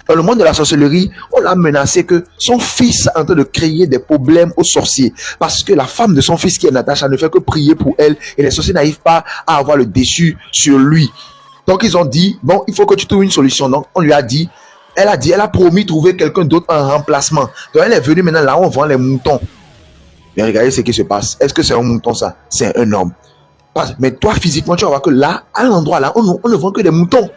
Dans le monde de la sorcellerie, on l'a menacé que son fils est en train de créer des problèmes aux sorciers. Parce que la femme de son fils, qui est Natacha, ne fait que prier pour elle. Et les sorciers n'arrivent pas à avoir le dessus sur lui. Donc ils ont dit, bon, il faut que tu trouves une solution. Donc on lui a dit, elle a promis trouver quelqu'un d'autre en remplacement. Donc elle est venue maintenant, là on vend les moutons. Mais regardez ce qui se passe. Est-ce que c'est un mouton ça? C'est un homme. Mais toi physiquement, tu vas voir que là, à l'endroit là, on ne vend que des moutons.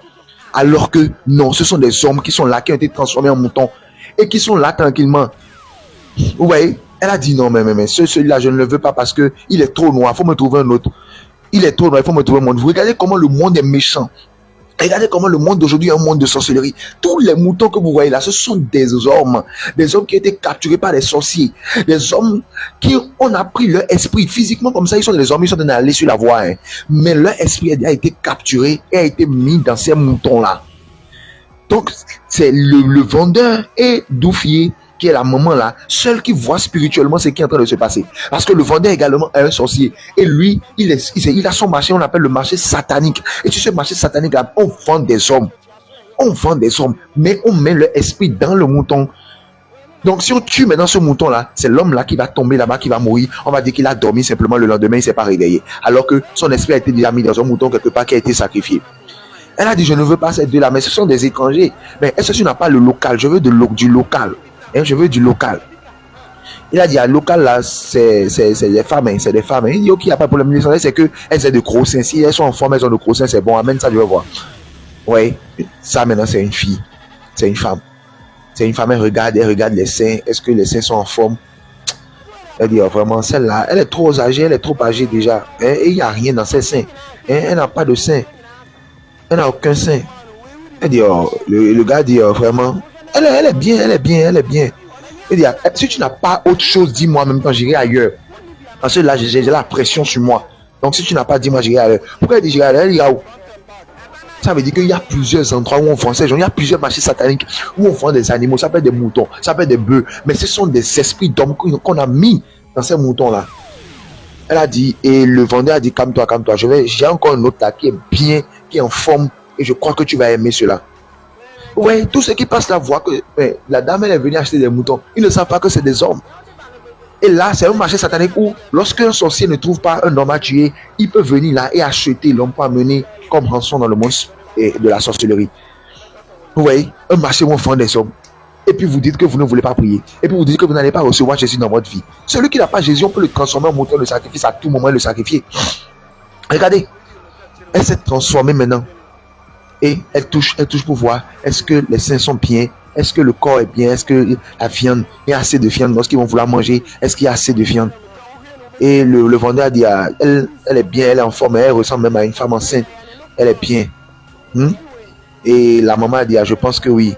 Alors que non, ce sont des hommes qui sont là, qui ont été transformés en moutons et qui sont là tranquillement. Vous voyez, elle a dit non, mais celui-là, je ne le veux pas parce que il est trop noir, il faut me trouver un autre. Il est trop noir, il faut me trouver un monde. Vous regardez comment le monde est méchant. Regardez comment le monde d'aujourd'hui est un monde de sorcellerie. Tous les moutons que vous voyez là, ce sont des hommes qui ont été capturés par des sorciers, des hommes qui ont appris leur esprit physiquement comme ça. Ils sont des hommes, ils sont allés sur la voie, hein. Mais leur esprit a été capturé et a été mis dans ces moutons là. Donc c'est le vendeur et Doufier, qui est la maman là, seul qui voit spirituellement ce qui est en train de se passer. Parce que le vendeur également est un sorcier. Et lui, il a son marché, on appelle le marché satanique. Et sur ce marché satanique là, on vend des hommes. On vend des hommes, mais on met leur esprit dans le mouton. Donc si on tue maintenant ce mouton là, c'est l'homme là qui va tomber là-bas, qui va mourir. On va dire qu'il a dormi simplement, le lendemain il s'est pas réveillé. Alors que son esprit a été déjà mis dans un mouton quelque part, qui a été sacrifié. Elle a dit, je ne veux pas ces deux là, mais ce sont des étrangers. Mais est-ce que tu n'as pas le local? Je veux du local. Je veux du local. Il a dit, à local là, c'est des femmes, hein, c'est des femmes. Il dit, ok, il n'y a pas de problème. L'essentiel, c'est qu'elles aient de gros seins. Si elles sont en forme, elles ont de gros seins, c'est bon. Amène ça, je veux voir. Ouais, ça maintenant, c'est une fille. C'est une femme. C'est une femme, elle regarde les seins. Est-ce que les seins sont en forme? Elle dit, oh, vraiment, celle-là, elle est trop âgée, déjà. Et il n'y a rien dans ses seins. Elle n'a pas de seins. Elle n'a aucun sein. Elle dit, oh, le gars dit, oh, vraiment, elle est bien. Il dit, si tu n'as pas autre chose, dis-moi, en même temps, j'irai ailleurs. Parce que là, j'ai la pression sur moi. Donc, si tu n'as pas dit, moi, j'irai ailleurs. Pourquoi elle dit, j'irai ailleurs? Elle ira où? Ça veut dire qu'il y a plusieurs endroits où on vend ces gens. Il y a plusieurs marchés sataniques où on vend des animaux. Ça peut être des moutons, ça peut être des bœufs. Mais ce sont des esprits d'hommes qu'on a mis dans ces moutons-là. Elle a dit, et le vendeur a dit, calme-toi. J'ai encore un autre là qui est bien, qui est en forme. Et je crois que tu vas aimer cela. Ouais, tous ceux qui passent là voient que la dame, elle est venue acheter des moutons. Ils ne savent pas que c'est des hommes. Et là, c'est un marché satanique où, lorsqu'un sorcier ne trouve pas un homme à tuer, il peut venir là et acheter l'homme pour amener comme rançon dans le monde de la sorcellerie. Vous voyez, un marché où on vend des hommes. Et puis vous dites que vous ne voulez pas prier. Et puis vous dites que vous n'allez pas recevoir Jésus dans votre vie. Celui qui n'a pas Jésus, on peut le transformer en mouton de sacrifice à tout moment et le sacrifier. Regardez, elle s'est transformée maintenant. Et elle touche pour voir, est-ce que les seins sont bien, est-ce que le corps est bien, est-ce que la viande, il y a assez de viande lorsqu'ils vont vouloir manger, est-ce qu'il y a assez de viande. Et le vendeur a dit, elle est bien, elle est en forme, elle ressemble même à une femme enceinte, elle est bien. Et la maman a dit, je pense que oui,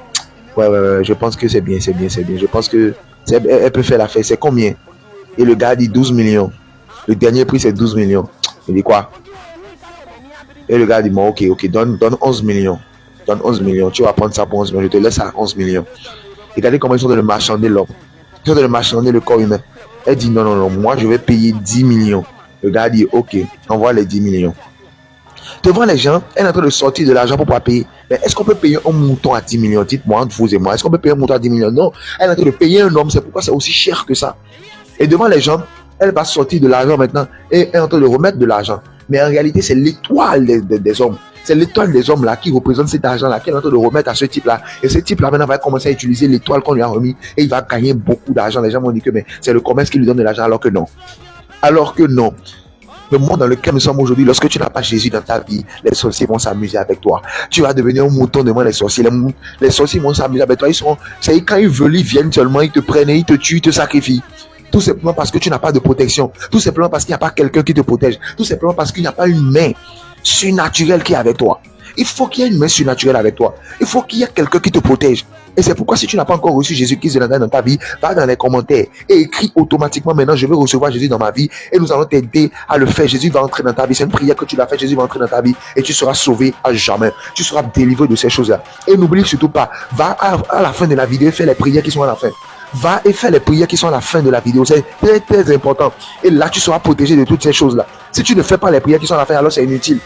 ouais, je pense que c'est bien, je pense que elle peut faire l'affaire, c'est combien? Et le gars a dit 12 millions, le dernier prix c'est 12 millions. Il dit quoi? Et le gars dit, bon, ok, donne 11 millions. Donne 11 millions. Tu vas prendre ça pour 11 millions. Je te laisse à 11 millions. Regardez comment ils sont de le marchander l'homme. Ils sont de le marchander le corps humain. Elle dit, non, moi je vais payer 10 millions. Le gars dit, ok, envoie les 10 millions. Devant les gens, elle est en train de sortir de l'argent pour pouvoir payer. Mais est-ce qu'on peut payer un mouton à 10 millions? Dites-moi, entre vous et moi. Est-ce qu'on peut payer un mouton à 10 millions? Non. Elle est en train de payer un homme. C'est pourquoi c'est aussi cher que ça. Et devant les gens, elle va sortir de l'argent maintenant et elle est en train de remettre de l'argent. Mais en réalité, c'est l'étoile des hommes. C'est l'étoile des hommes là qui représente cet argent-là, qui est en train de remettre à ce type-là. Et ce type-là maintenant va commencer à utiliser l'étoile qu'on lui a remis et il va gagner beaucoup d'argent. Les gens vont dire que c'est le commerce qui lui donne de l'argent, alors que non. Le monde dans lequel nous sommes aujourd'hui, lorsque tu n'as pas Jésus dans ta vie, les sorciers vont s'amuser avec toi. Tu vas devenir un mouton devant les sorciers. Les sorciers vont s'amuser avec toi. Quand ils veulent, ils viennent seulement, ils te prennent, ils te tuent, ils te sacrifient. Tout simplement parce que tu n'as pas de protection. Tout simplement parce qu'il n'y a pas quelqu'un qui te protège. Tout simplement parce qu'il n'y a pas une main surnaturelle qui est avec toi. Il faut qu'il y ait une main surnaturelle avec toi. Il faut qu'il y ait quelqu'un qui te protège. Et c'est pourquoi si tu n'as pas encore reçu Jésus-Christ dans ta vie, va dans les commentaires et écris automatiquement maintenant, je veux recevoir Jésus dans ma vie et nous allons t'aider à le faire. Jésus va entrer dans ta vie. C'est une prière que tu l'as fait. Jésus va entrer dans ta vie et tu seras sauvé à jamais. Tu seras délivré de ces choses-là. Et n'oublie surtout pas, va à la fin de la vidéo et fais les prières qui sont à la fin. Va et fais les prières qui sont à la fin de la vidéo. C'est très très important. Et là, tu seras protégé de toutes ces choses-là. Si tu ne fais pas les prières qui sont à la fin, alors c'est inutile.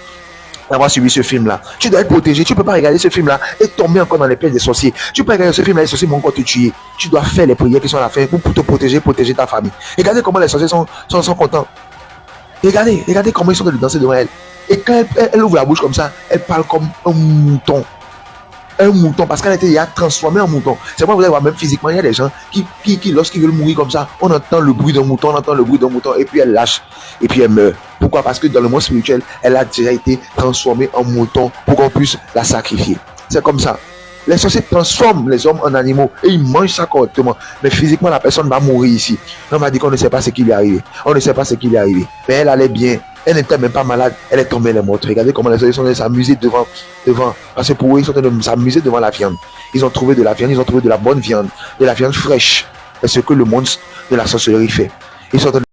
d'avoir suivi ce film-là. Tu dois être protégé. Tu ne peux pas regarder ce film-là et tomber encore dans les pièges des sorciers. Tu peux regarder ce film-là et les sorciers vont encore te tuer. Tu dois faire les prières qui sont à la fin pour te protéger, protéger ta famille. Regardez comment les sorciers sont contents. Regardez comment ils sont en train de danser devant elle. Et quand elle ouvre la bouche comme ça, elle parle comme un mouton. Un mouton, parce qu'elle était déjà transformée en mouton. C'est pourquoi vous allez voir, même physiquement, il y a des gens qui lorsqu'ils veulent mourir comme ça, on entend le bruit d'un mouton, et puis elle lâche, et puis elle meurt. Pourquoi? Parce que dans le monde spirituel, elle a déjà été transformée en mouton pour qu'on puisse la sacrifier. C'est comme ça. Les sorciers transforment les hommes en animaux et ils mangent ça correctement. Mais physiquement, la personne va mourir ici. On m'a dit qu'on ne sait pas ce qui lui est arrivé. On ne sait pas ce qui lui est arrivé. Mais elle allait bien. Elle n'était même pas malade. Elle est tombée, elle est morte. Regardez comment les sorciers sont en train de s'amuser devant. Parce que pour eux, ils sont en train de s'amuser devant la viande. Ils ont trouvé de la viande, ils ont trouvé de la bonne viande, de la viande fraîche. C'est ce que le monde de la sorcellerie fait. Ils sont en train de